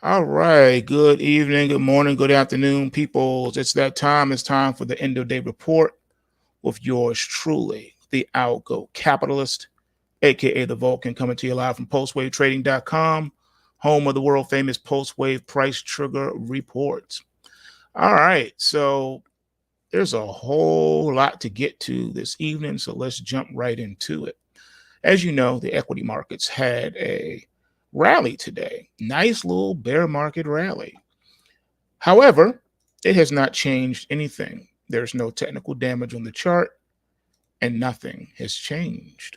All right. Good evening, good morning, good afternoon, peoples. It's that time. It's time for the end of day report with yours truly, the Algo Capitalist, aka the Vulcan, coming to you live from PulseWaveTrading.com, home of the world famous Pulsewave Price Trigger Reports. All right. So there's a whole lot to get to this evening. So let's jump right into it. As you know, the equity markets had a rally today. Nice little bear market rally. However, it has not changed anything. There's no technical damage on the chart, and nothing has changed,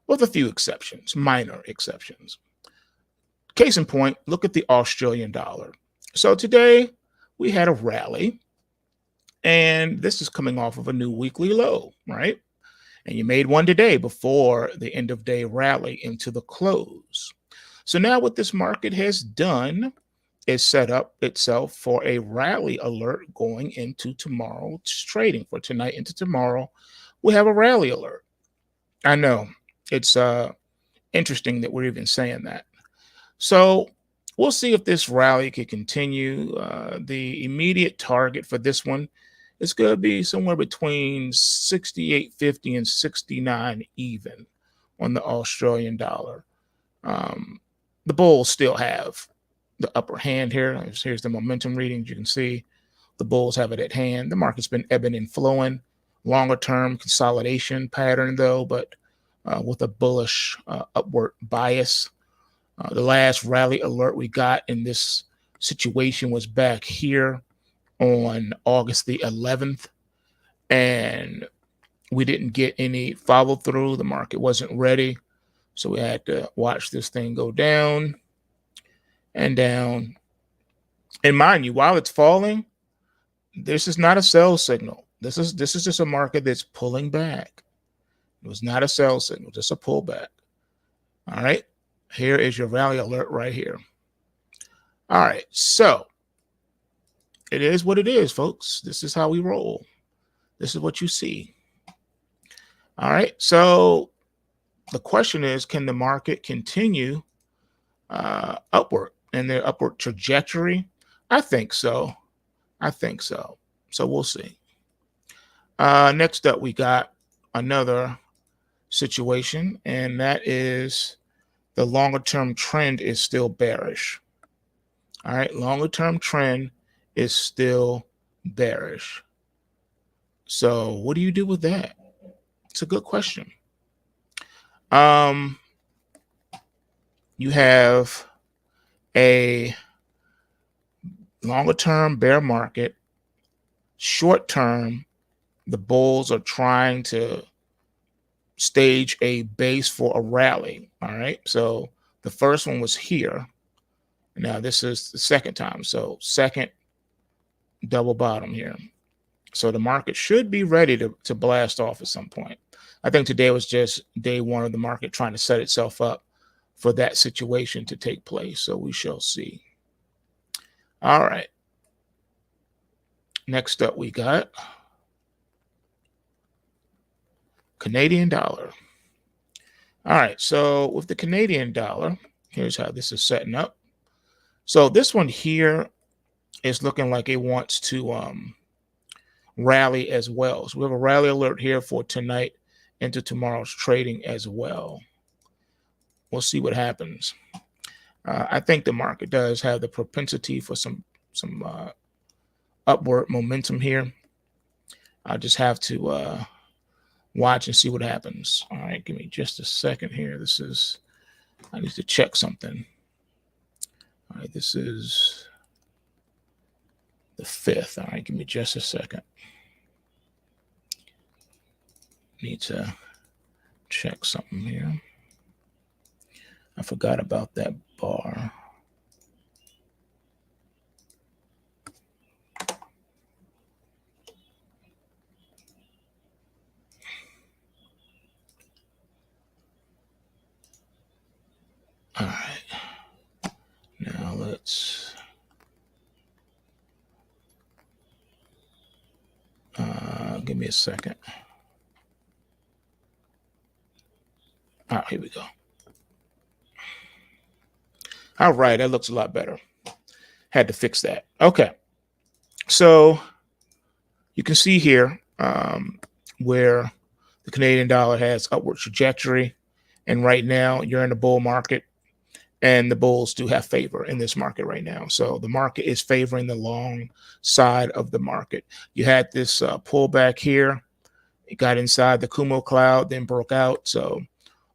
with a few exceptions, minor exceptions. Case in point, look at the Australian dollar. So today we had a rally, and this is coming off of a new weekly low, right? And you made one today before the end of day rally into the close. So now what this market has done is set up itself for a rally alert going into tomorrow's trading. For tonight into tomorrow, we have a rally alert. I know it's interesting that we're even saying that. So we'll see if this rally can continue. The immediate target for this one is going to be somewhere between 68.50 and 69 even on the Australian dollar. The bulls still have the upper hand here. Here's the momentum readings. You can see the bulls have it at hand. The market's been ebbing and flowing. Longer term consolidation pattern, though, but with a bullish upward bias. The last rally alert we got in this situation was back here on August the 11th, and we didn't get any follow through. The market wasn't ready, so we had to watch this thing go down and down. And mind you, while it's falling, this is not a sell signal. This is just a market that's pulling back. It was not a sell signal, just a pullback. All right. Here is your rally alert right here. All right. So it is what it is, folks. This is how we roll. This is what you see. All right. So the question is, can the market continue upward in their upward trajectory? I think so. I think so. So we'll see. Next up, we got another situation, and that is the longer term trend is still bearish. All right. Longer term trend is still bearish. So what do you do with that? It's a good question. You have a longer term bear market. Short term, the bulls are trying to stage a base for a rally. All right. So the first one was here. Now this is the second time. So second double bottom here. So the market should be ready to blast off at some point. I think today was just day one of the market trying to set itself up for that situation to take place. So we shall see. All right. Next up, we got Canadian dollar. All right. So with the Canadian dollar, here's how this is setting up. So this one here is looking like it wants to rally as well. So we have a rally alert here for tonight into tomorrow's trading as well. We'll see what happens. I think the market does have the propensity for some upward momentum here. I'll just have to watch and see what happens. All right, give me just a second here. I need to check something. All right, this is the 5th. All right, give me just a second. Need to check something here. I forgot about that bar. All right. Now let's give me a second. All right, here we go. All right, that looks a lot better. Had to fix that. Okay, so you can see here where the Canadian dollar has upward trajectory, and right now you're in a bull market, and the bulls do have favor in this market right now. So the market is favoring the long side of the market. You had this pullback here. It got inside the Kumo cloud, then broke out. So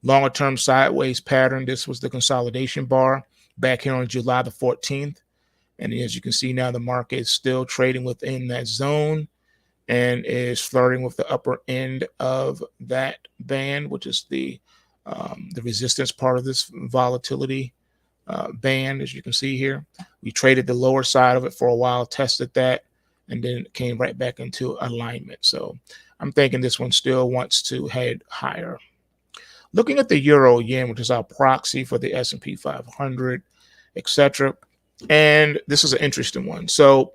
longer term sideways pattern. This was the consolidation bar back here on July the 14th. And as you can see now, the market is still trading within that zone and is flirting with the upper end of that band, which is the resistance part of this volatility band, as you can see here. We traded the lower side of it for a while, tested that, and then it came right back into alignment. So I'm thinking this one still wants to head higher. Looking at the euro yen, which is our proxy for the S&P 500, etc. And this is an interesting one. So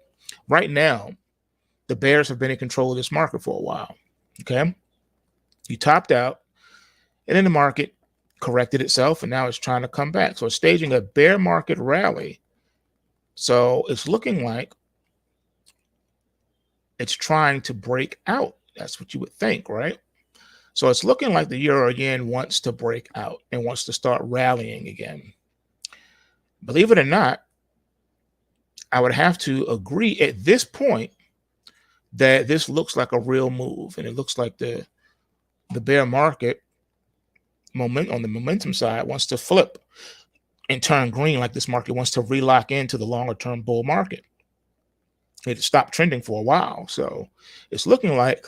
right now, the bears have been in control of this market for a while. Okay. You topped out, and then the market corrected itself, and now it's trying to come back. So it's staging a bear market rally. So it's looking like it's trying to break out. That's what you would think, right? So it's looking like the euro yen wants to break out and wants to start rallying again. Believe it or not, I would have to agree at this point that this looks like a real move, and it looks like the bear market moment on the momentum side wants to flip and turn green, like this market wants to relock into the longer term bull market. It stopped trending for a while, so it's looking like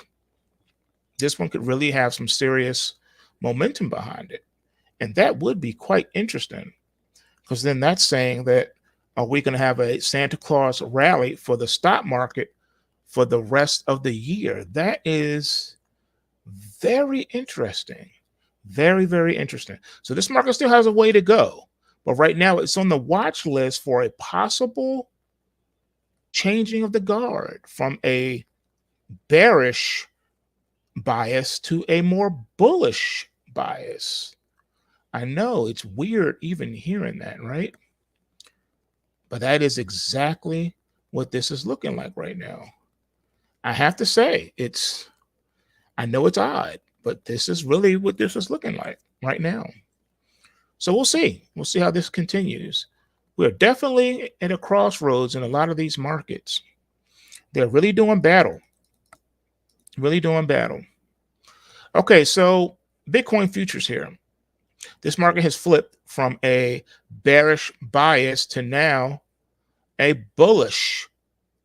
this one could really have some serious momentum behind it, and that would be quite interesting, because then that's saying that are we going to have a Santa Claus rally for the stock market for the rest of the year? That is very interesting. Very, very interesting. So this market still has a way to go, but right now it's on the watch list for a possible changing of the guard from a bearish bias to a more bullish bias. I know it's weird even hearing that, right? But that is exactly what this is looking like right now. I have to say, I know it's odd, but this is really what this is looking like right now. So we'll see. We'll see how this continues. We're definitely at a crossroads in a lot of these markets. They're really doing battle. Really doing battle. Okay, so Bitcoin futures here. This market has flipped from a bearish bias to now a bullish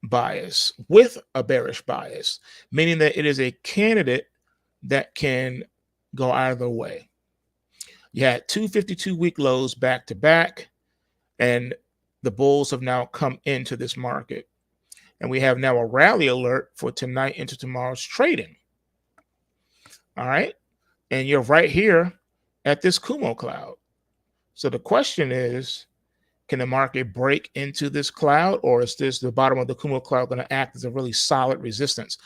bias with a bearish bias, meaning that it is a candidate that can go either way. You had two 52-week lows back to back, and the bulls have now come into this market. And we have now a rally alert for tonight into tomorrow's trading. All right. And you're right here at this Kumo cloud. So the question is, can the market break into this cloud, or is this the bottom of the Kumo cloud going to act as a really solid resistance?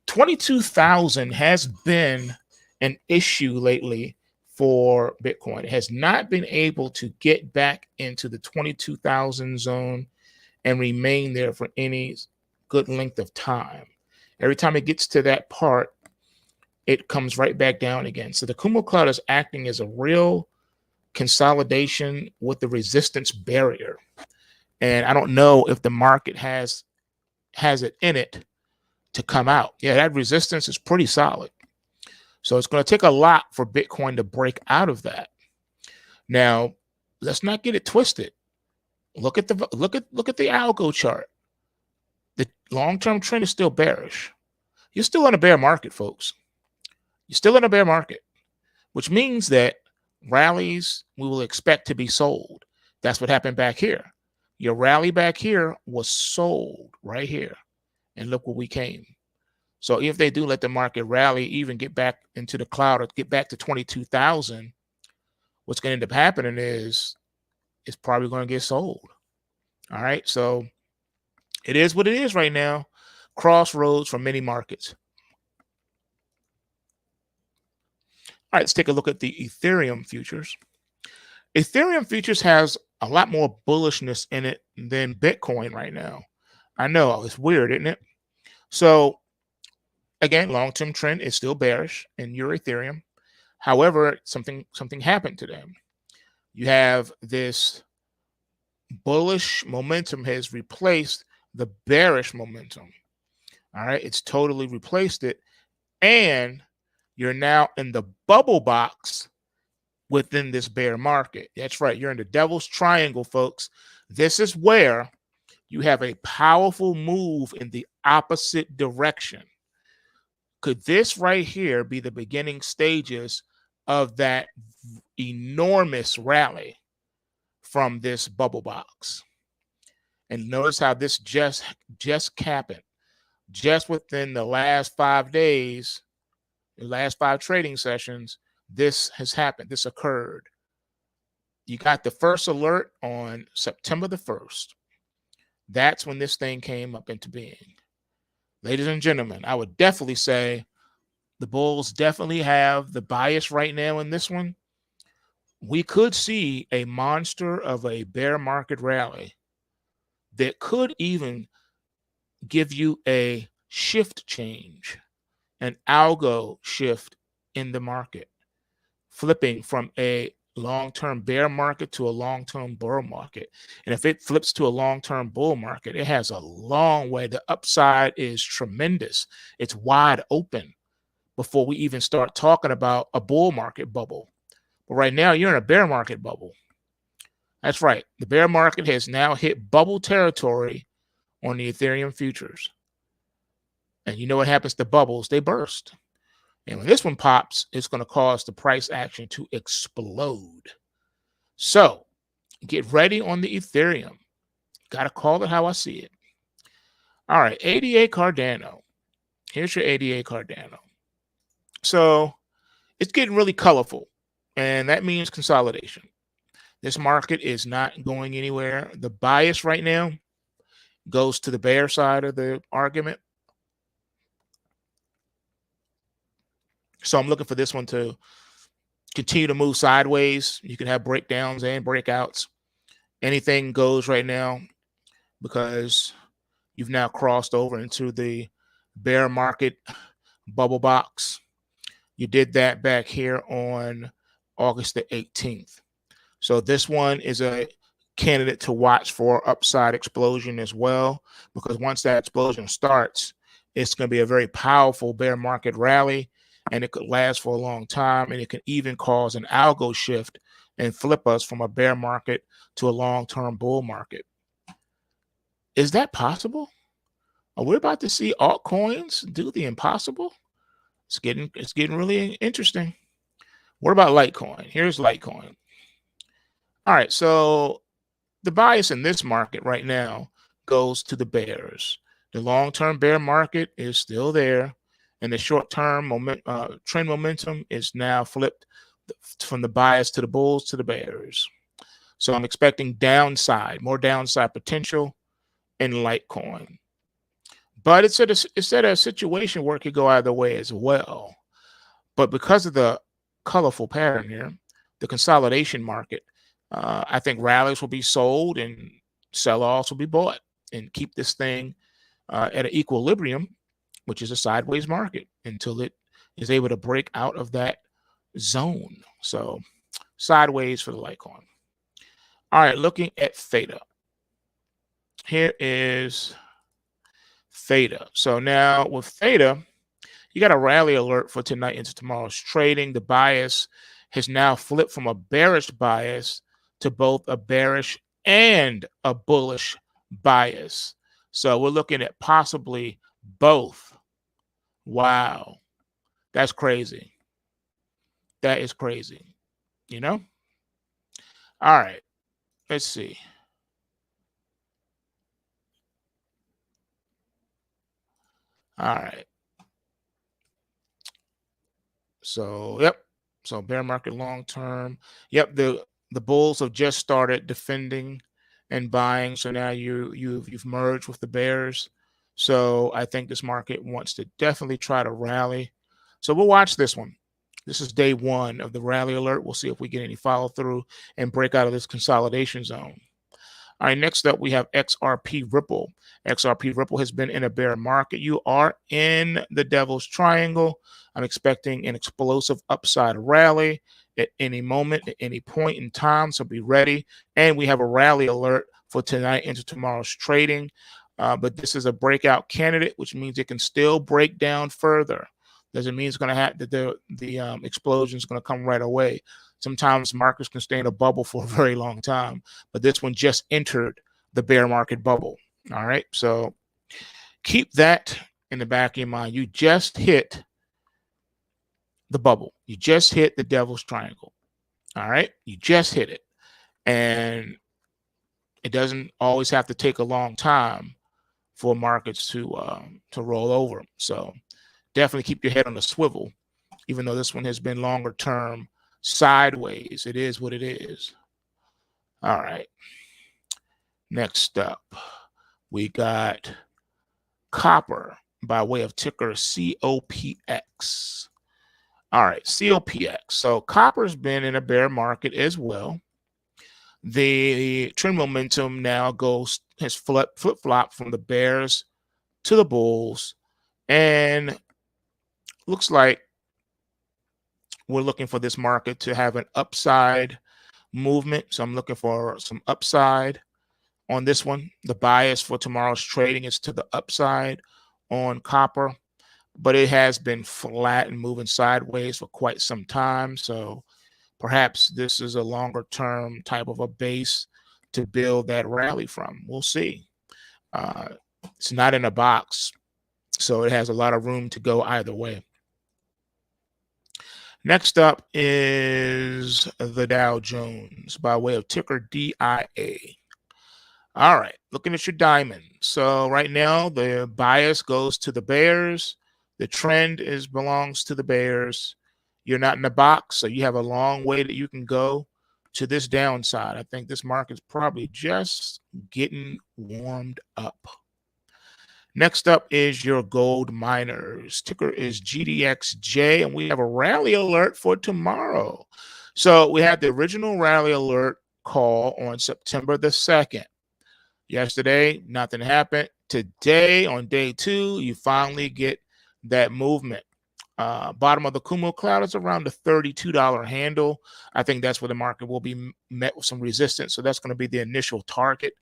22,000 has been an issue lately for Bitcoin. It has not been able to get back into the 22,000 zone and remain there for any good length of time. Every time it gets to that part, it comes right back down again. So the Kumo cloud is acting as a real consolidation with the resistance barrier. And I don't know if the market has it in it to come out. Yeah, that resistance is pretty solid. So it's going to take a lot for Bitcoin to break out of that. Now, let's not get it twisted. Look at the algo chart. The long-term trend is still bearish. You're still in a bear market, folks. You're still in a bear market, which means that rallies we will expect to be sold. That's what happened back here. Your rally back here was sold right here. And look where we came. So if they do let the market rally, even get back into the cloud or get back to 22,000, what's going to end up happening is it's probably going to get sold. All right. So it is what it is right now. Crossroads for many markets. All right, let's take a look at the Ethereum futures. Ethereum futures has a lot more bullishness in it than Bitcoin right now. I know it's weird, isn't it? So again, long-term trend is still bearish in your Ethereum. However, something happened to them. You have this bullish momentum has replaced the bearish momentum. All right, it's totally replaced it, and you're now in the bubble box within this bear market. That's right, you're in the devil's triangle, folks. This is where you have a powerful move in the opposite direction. Could this right here be the beginning stages of that enormous rally from this bubble box? And notice how this just happened. Just within the last 5 days, the last 5 trading sessions, this has happened. This occurred. You got the first alert on September the 1st. That's when this thing came up into being. Ladies and gentlemen, I would definitely say the bulls definitely have the bias right now in this one. We could see a monster of a bear market rally that could even give you a shift change, an algo shift in the market, flipping from a long-term bear market to a long-term bull market. And if it flips to a long-term bull market, it has a long way. The upside is tremendous. It's wide open before we even start talking about a bull market bubble. But right now, you're in a bear market bubble. That's right. The bear market has now hit bubble territory on the Ethereum futures. And you know what happens to bubbles? They burst. And when this one pops, it's going to cause the price action to explode. So get ready on the Ethereum. Got to call it how I see it. All right, ADA Cardano. Here's your ADA Cardano. So it's getting really colorful, and that means consolidation. This market is not going anywhere. The bias right now goes to the bear side of the argument. So I'm looking for this one to continue to move sideways. You can have breakdowns and breakouts. Anything goes right now because you've now crossed over into the bear market bubble box. You did that back here on August the 18th. So this one is a candidate to watch for upside explosion as well, because once that explosion starts, it's going to be a very powerful bear market rally, and it could last for a long time, and it can even cause an algo shift and flip us from a bear market to a long-term bull market. Is that possible? Are we about to see altcoins do the impossible? It's getting really interesting. What about Litecoin? Here's Litecoin. All right, so the bias in this market right now goes to the bears. The long-term bear market is still there, and the short-term trend momentum is now flipped from the bias to the bulls to the bears. So I'm expecting downside, more downside potential in Litecoin. But it's at a situation where it could go either way as well. But because of the colorful pattern here, the consolidation market, I think rallies will be sold and sell-offs will be bought, and keep this thing at an equilibrium, which is a sideways market, until it is able to break out of that zone. So sideways for the Litecoin. All right, looking at Theta. Here is Theta. So now with Theta, you got a rally alert for tonight into tomorrow's trading. The bias has now flipped from a bearish bias to both a bearish and a bullish bias. So we're looking at possibly both. Wow. That's crazy. That is crazy. You know? All right. Let's see. All right. So, yep. So bear market long term. Yep, the bulls have just started defending and buying. So now you've merged with the bears. So I think this market wants to definitely try to rally. So we'll watch this one. This is day one of the rally alert. We'll see if we get any follow through and break out of this consolidation zone. All right, next up, we have XRP Ripple. XRP Ripple has been in a bear market. You are in the devil's triangle. I'm expecting an explosive upside rally at any moment, at any point in time, so be ready. And we have a rally alert for tonight into tomorrow's trading. But this is a breakout candidate, which means it can still break down further. Doesn't mean it's going to have that the explosion is going to come right away. Sometimes markets can stay in a bubble for a very long time, but this one just entered the bear market bubble. All right, so keep that in the back of your mind. You just hit the bubble. You just hit the devil's triangle. All right, you just hit it, and it doesn't always have to take a long time for markets to roll over. So definitely keep your head on the swivel, even though this one has been longer term sideways. It is what it is. All right. Next up, we got copper by way of ticker COPX. All right, COPX. So copper's been in a bear market as well. The trend momentum now has flip-flopped from the bears to the bulls, and looks like we're looking for this market to have an upside movement. So I'm looking for some upside on this one. The bias for tomorrow's trading is to the upside on copper, but it has been flat and moving sideways for quite some time. So perhaps this is a longer term type of a base to build that rally from. We'll see. It's not in a box, so it has a lot of room to go either way. Next up is the Dow Jones by way of ticker DIA. All right, looking at your diamond. So right now the bias goes to the bears. The trend belongs to the bears. You're not in the box, so you have a long way that you can go to this downside. I think this market's probably just getting warmed up. Next up is your gold miners. Ticker is GDXJ, and we have a rally alert for tomorrow. So we had the original rally alert call on September the 2nd. Yesterday, nothing happened. Today, on day 2, you finally get that movement. Bottom of the Kumo cloud is around the $32 handle. I think that's where the market will be met with some resistance. So that's going to be the initial target.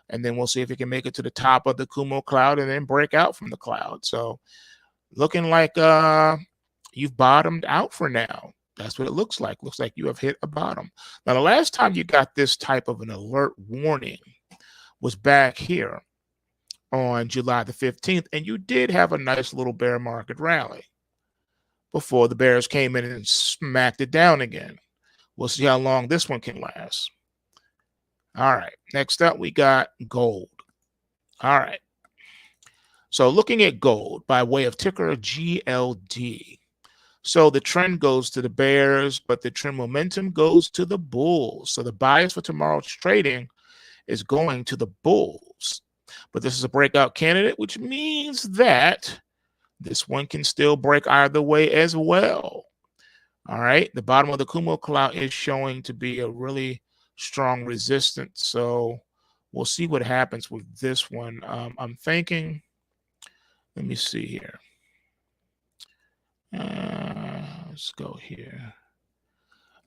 And then we'll see if it can make it to the top of the Kumo cloud and then break out from the cloud. So looking like you've bottomed out for now. That's what it looks like. Looks like you have hit a bottom. Now, the last time you got this type of an alert warning was back here on July the 15th. And you did have a nice little bear market rally before the bears came in and smacked it down again. We'll see how long this one can last. All right, next up, we got gold. All right. So looking at gold by way of ticker GLD. So the trend goes to the bears, but the trend momentum goes to the bulls. So the bias for tomorrow's trading is going to the bulls. But this is a breakout candidate, which means that this one can still break either way as well. All right. The bottom of the Kumo cloud is showing to be a really strong resistance. So we'll see what happens with this one. I'm thinking, let me see here. Let's go here.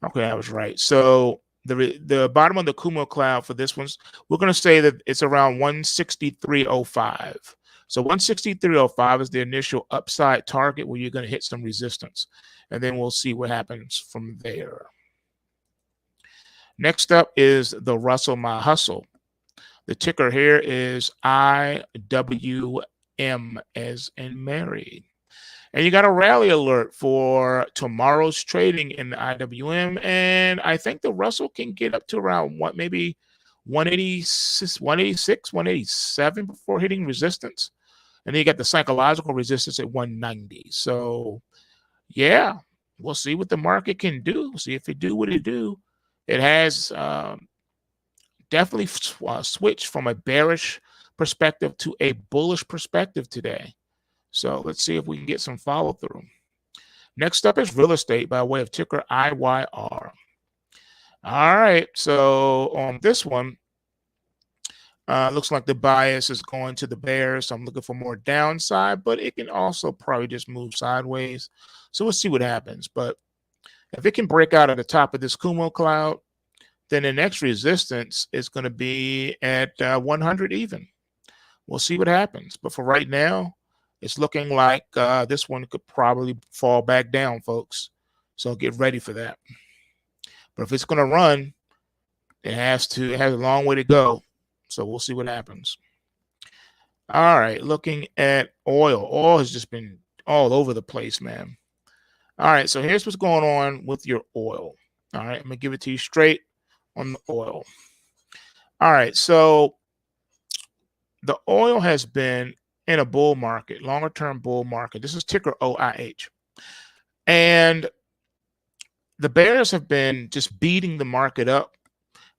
Okay, I was right. So the bottom of the Kumo cloud for this one, we're going to say that it's around 163.05. So 163.05 is the initial upside target where you're going to hit some resistance. And then we'll see what happens from there. Next up is the Russell My Hustle. The ticker here is IWM as in Mary. And you got a rally alert for tomorrow's trading in the IWM. And I think the Russell can get up to around maybe 186, 187 before hitting resistance. And then you got the psychological resistance at 190. So, yeah, we'll see what the market can do. See if it do what it do. It has definitely switched from a bearish perspective to a bullish perspective today. So let's see if we can get some follow through. Next up is real estate by way of ticker IYR. All right, so on this one, looks like the bias is going to the bears. So I'm looking for more downside, but it can also probably just move sideways. So we'll see what happens. But if it can break out at the top of this Kumo cloud, then the next resistance is going to be at 100 even. We'll see what happens. But for right now, it's looking like this one could probably fall back down, folks. So get ready for that. But if it's going to run, it has a long way to go. So we'll see what happens. All right, looking at oil. Oil has just been all over the place, man. All right, so here's what's going on with your oil. All right, I'm going to give it to you straight on the oil. All right, so the oil has been in a bull market, longer term bull market. This is ticker OIH. And the bears have been just beating the market up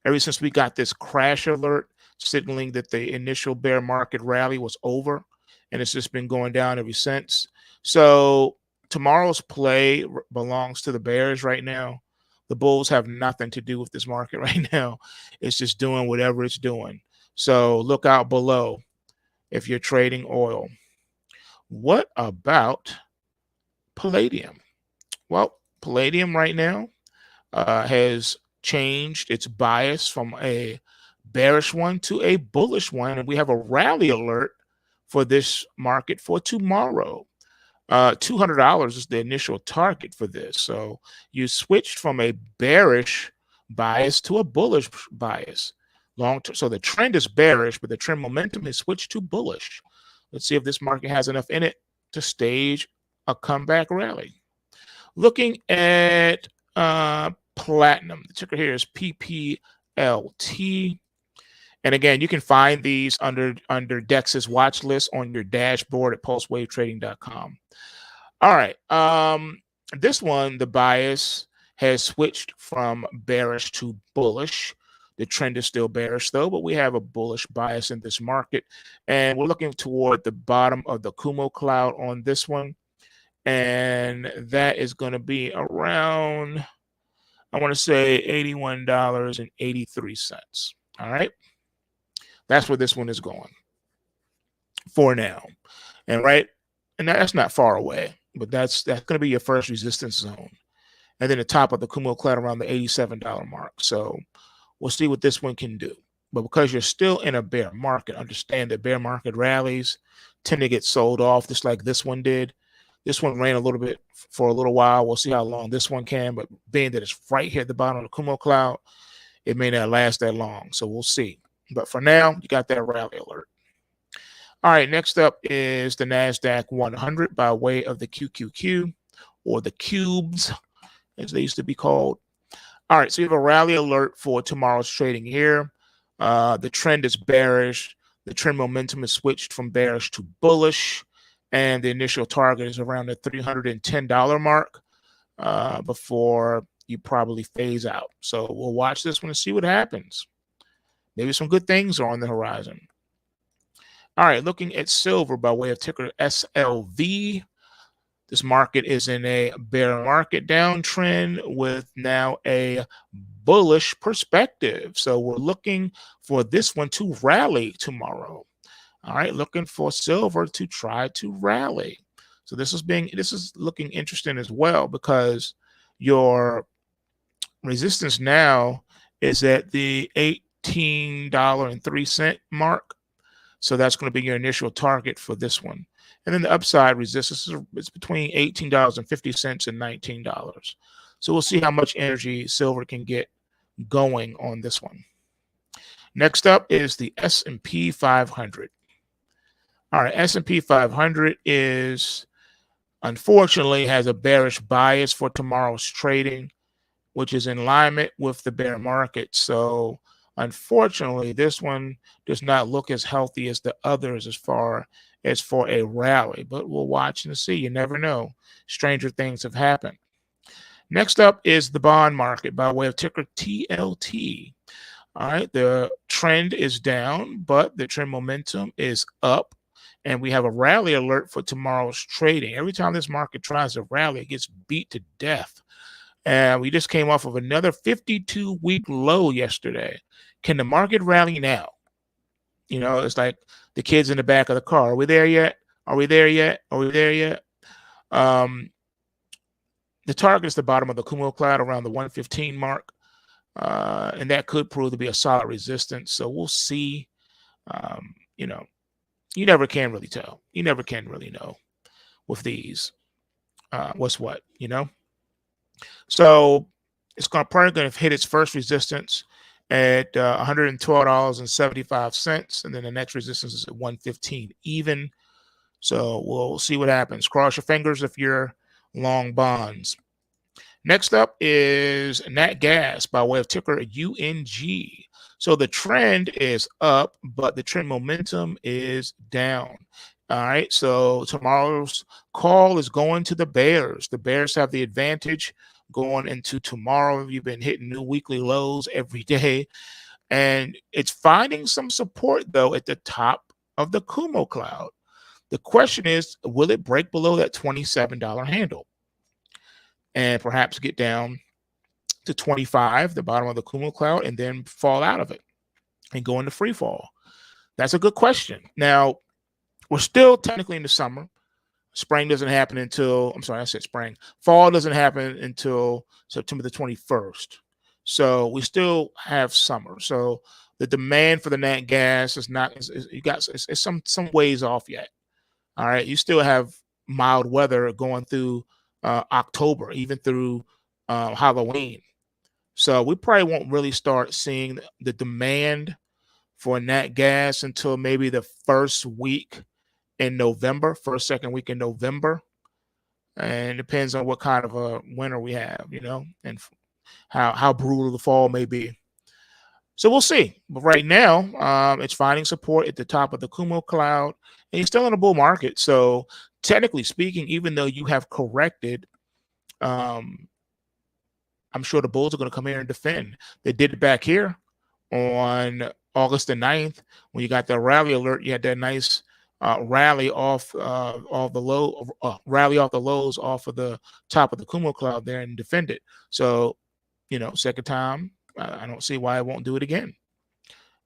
ever since we got this crash alert signaling that the initial bear market rally was over. And it's just been going down ever since. So tomorrow's play belongs to the bears right now. The bulls have nothing to do with this market right now. It's just doing whatever it's doing. So look out below if you're trading oil. What about palladium? Well, palladium right now has changed its bias from a bearish one to a bullish one. And we have a rally alert for this market for tomorrow. $200 is the initial target for this. So you switched from a bearish bias to a bullish bias. Long term. So the trend is bearish, but the trend momentum has switched to bullish. Let's see if this market has enough in it to stage a comeback rally. Looking at platinum, the ticker here is PPLT. And again, you can find these under DEX's watch list on your dashboard at pulsewavetrading.com. All right. This one, the bias has switched from bearish to bullish. The trend is still bearish, though, but we have a bullish bias in this market. And we're looking toward the bottom of the Kumo cloud on this one. And that is going to be around, I want to say, $81.83. All right. That's where this one is going for now. And that's not far away, but that's going to be your first resistance zone. And then the top of the Kumo cloud around the $87 mark. So we'll see what this one can do. But because you're still in a bear market, understand that bear market rallies tend to get sold off, just like this one did. This one ran a little bit for a little while. We'll see how long this one can. But being that it's right here at the bottom of the Kumo cloud, it may not last that long. So we'll see. But for now, you got that rally alert. All right, next up is the Nasdaq 100 by way of the QQQ, or the cubes, as they used to be called. All right, so you have a rally alert for tomorrow's trading here. The trend is bearish. The trend momentum is switched from bearish to bullish, and the initial target is around the $310 mark before you probably phase out. So we'll watch this one and see what happens. Maybe some good things are on the horizon. All right, looking at silver by way of ticker SLV. This market is in a bear market downtrend with now a bullish perspective. So we're looking for this one to rally tomorrow. All right, looking for silver to try to rally. So this is looking interesting as well, because your resistance now is at the $18.03 mark. So that's going to be your initial target for this one. And then the upside resistance is between $18.50 and $19. So we'll see how much energy silver can get going on this one. Next up is the S&P 500. All right, S&P 500 unfortunately has a bearish bias for tomorrow's trading, which is in alignment with the bear market. So unfortunately, this one does not look as healthy as the others as far as for a rally, but we'll watch and see. You never know. Stranger things have happened. Next up is the bond market by way of ticker TLT. All right, the trend is down, but the trend momentum is up, And we have a rally alert for tomorrow's trading. Every time this market tries to rally, it gets beat to death. And we just came off of another 52-week low yesterday. Can the market rally now? You know, it's like the kids in the back of the car. Are we there yet? Are we there yet? Are we there yet? The target is the bottom of the Kumo cloud around the 115 mark. And that could prove to be a solid resistance. So we'll see. You know, you never can really tell. You never can really know with these. What's what, you know? So it's probably going to hit its first resistance at $112.75, and then the next resistance is at 115 even. So we'll see what happens. Cross your fingers if you're long bonds. Next up is Nat Gas by way of ticker UNG. So the trend is up, but the trend momentum is down. All right, so tomorrow's call is going to the Bears. The Bears have the advantage going into tomorrow. You've been hitting new weekly lows every day, and it's finding some support, though, at the top of the Kumo cloud. The question is, will it break below that $27 handle and perhaps get down to 25, the bottom of the Kumo cloud, and then fall out of it and go into free fall? That's a good question. Now, we're still technically in the summer. Spring doesn't happen until, I'm sorry, I said spring. Fall doesn't happen until September the 21st. So we still have summer. So the demand for the nat gas is not, it's some ways off yet. All right. You still have mild weather going through October, even through Halloween. So we probably won't really start seeing the demand for nat gas until maybe the first week in November, first, second week in November. And it depends on what kind of a winter we have, you know, and how brutal the fall may be. So we'll see. But right now, it's finding support at the top of the Kumo cloud, and you're still in a bull market. So technically speaking, even though you have corrected, I'm sure the bulls are going to come here and defend. They did it back here on August the 9th when you got the rally alert. You had that nice rally off the lows off of the top of the Kumo cloud there and defend it. So, you know, second time, I don't see why it won't do it again.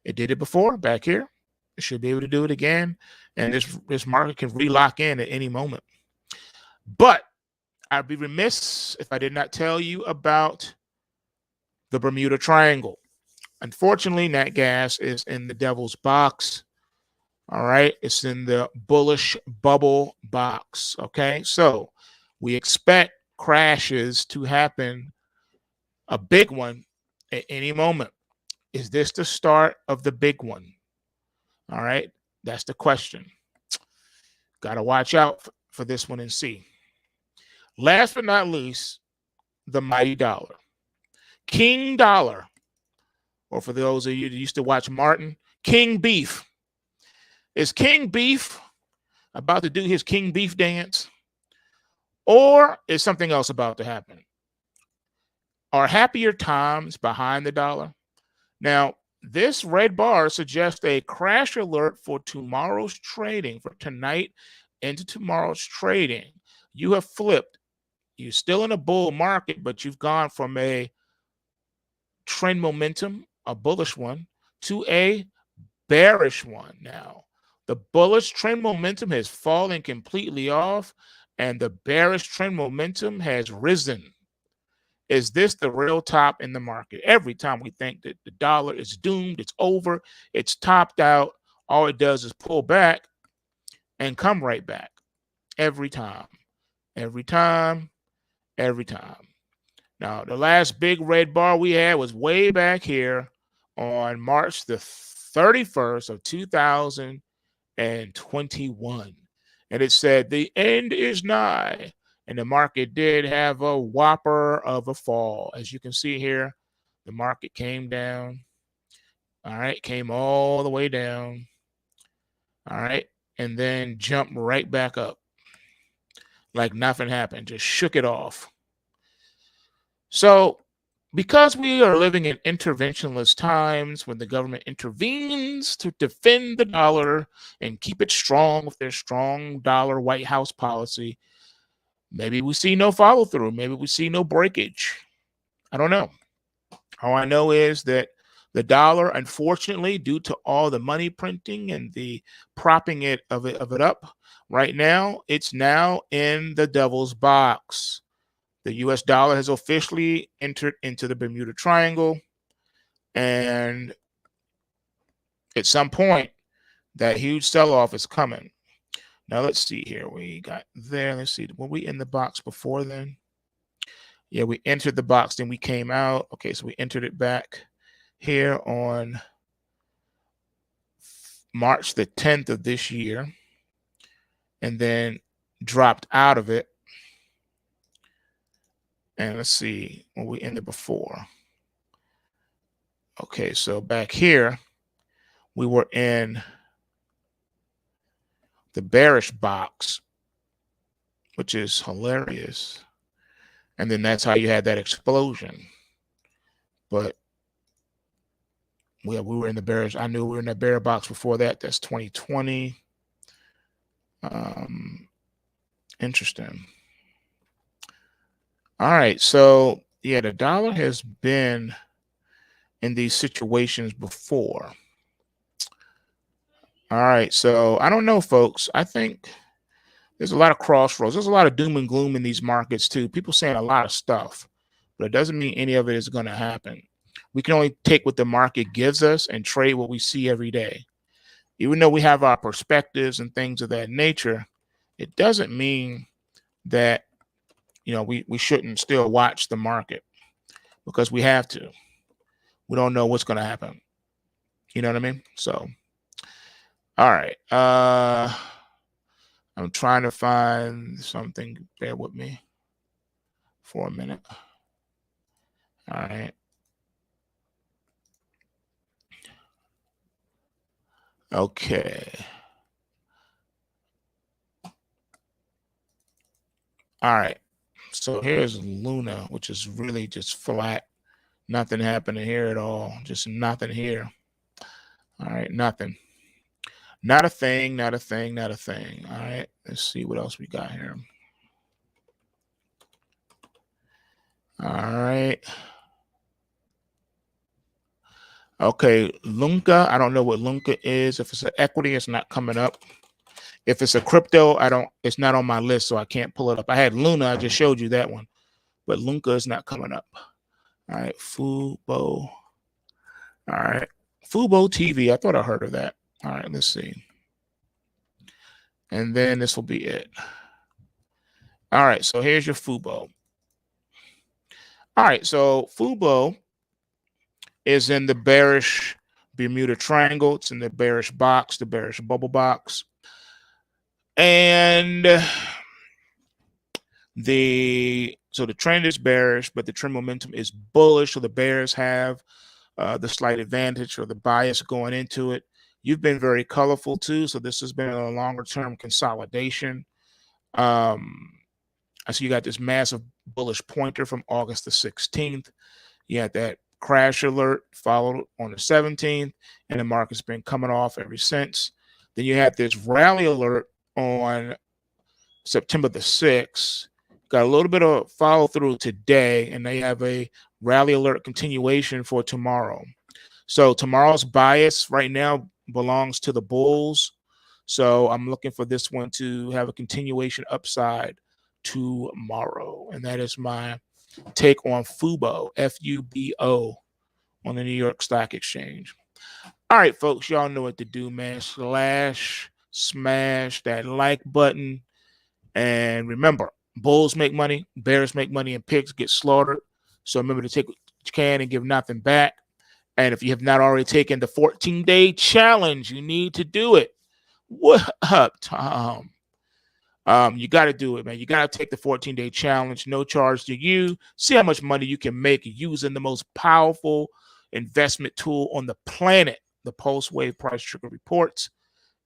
It did it before back here. It should be able to do it again, and this market can relock in at any moment. But I'd be remiss if I did not tell you about the Bermuda Triangle. Unfortunately, nat gas is in the devil's box. All right, it's in the bullish bubble box. Okay, so we expect crashes to happen, a big one at any moment. Is this the start of the big one? All right, that's the question. Got to watch out for this one and see. Last but not least, the mighty dollar. King Dollar, or for those of you that used to watch Martin, King Beef. Is King Beef about to do his King Beef dance? Or is something else about to happen? Are happier times behind the dollar? Now, this red bar suggests a crash alert for tomorrow's trading, for tonight into tomorrow's trading. You have flipped. You're still in a bull market, but you've gone from a trend momentum, a bullish one, to a bearish one now. The bullish trend momentum has fallen completely off, and the bearish trend momentum has risen. Is this the real top in the market? Every time we think that the dollar is doomed, it's over, it's topped out, all it does is pull back and come right back. Every time. Every time. Every time. Now, the last big red bar we had was way back here on March the 31st of 2021. And it said, the end is nigh. And the market did have a whopper of a fall. As you can see here, the market came down. All right, came all the way down. All right, and then jumped right back up. Like nothing happened, just shook it off. So because we are living in interventionist times when the government intervenes to defend the dollar and keep it strong with their strong dollar White House policy, maybe we see no follow through. Maybe we see no breakage. I don't know. All I know is that the dollar, unfortunately, due to all the money printing and the propping of it up right now, it's now in the devil's box. The US dollar has officially entered into the Bermuda Triangle. And at some point, that huge sell-off is coming. Now, let's see here. We got there. Let's see. Were we in the box before then? Yeah, we entered the box, then we came out. Okay, so we entered it back here on March the 10th of this year, and then dropped out of it. And let's see when we ended before. Okay, so back here, we were in the bearish box, which is hilarious. And then that's how you had that explosion. But we were in the bearish. I knew we were in that bear box before that. That's 2020. Interesting. All right. So, yeah, the dollar has been in these situations before. All right. So, I don't know, folks. I think there's a lot of crossroads. There's a lot of doom and gloom in these markets, too. People saying a lot of stuff, but it doesn't mean any of it is going to happen. We can only take what the market gives us and trade what we see every day. Even though we have our perspectives and things of that nature, it doesn't mean that, you know, we shouldn't still watch the market, because we have to. We don't know what's going to happen. You know what I mean? So, all right. I'm trying to find something. Bear with me for a minute. All right. Okay. All right. So here's Luna, which is really just flat. Nothing happening here at all. Just nothing here. All right. Nothing. Not a thing. Not a thing. Not a thing. All right. Let's see what else we got here. All right. Okay. Lunka. I don't know what Lunka is. If it's an equity, it's not coming up. If it's a crypto, it's not on my list, so I can't pull it up. I had Luna. I just showed you that one. But Lunka is not coming up. All right. Fubo. All right. Fubo TV. I thought I heard of that. All right. Let's see. And then this will be it. All right. So here's your Fubo. All right. So Fubo is in the bearish Bermuda Triangle. It's in the bearish box, the bearish bubble box. And the trend is bearish, but the trend momentum is bullish. So the bears have the slight advantage or the bias going into it. You've been very colorful too. So this has been a longer term consolidation. I see you got this massive bullish pointer from August the 16th. You had that crash alert followed on the 17th, and the market's been coming off ever since. Then you had this rally alert on September the 6th. Got a little bit of follow through today, and they have a rally alert continuation for tomorrow. So tomorrow's bias right now belongs to the bulls. So I'm looking for this one to have a continuation upside tomorrow. And that is my take on Fubo, F-U-B-O, on the New York Stock Exchange. All right, folks, y'all know what to do, man. Smash that like button. And remember, bulls make money, bears make money, and pigs get slaughtered. So remember to take what you can and give nothing back. And if you have not already taken the 14-day challenge, you need to do it. What up, Tom? You got to do it, man. You got to take the 14-day challenge, no charge to you. See how much money you can make using the most powerful investment tool on the planet, the Pulsewave Price Trigger Reports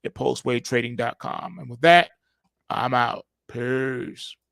at pulsewavetrading.com. And with that, I'm out. Peace.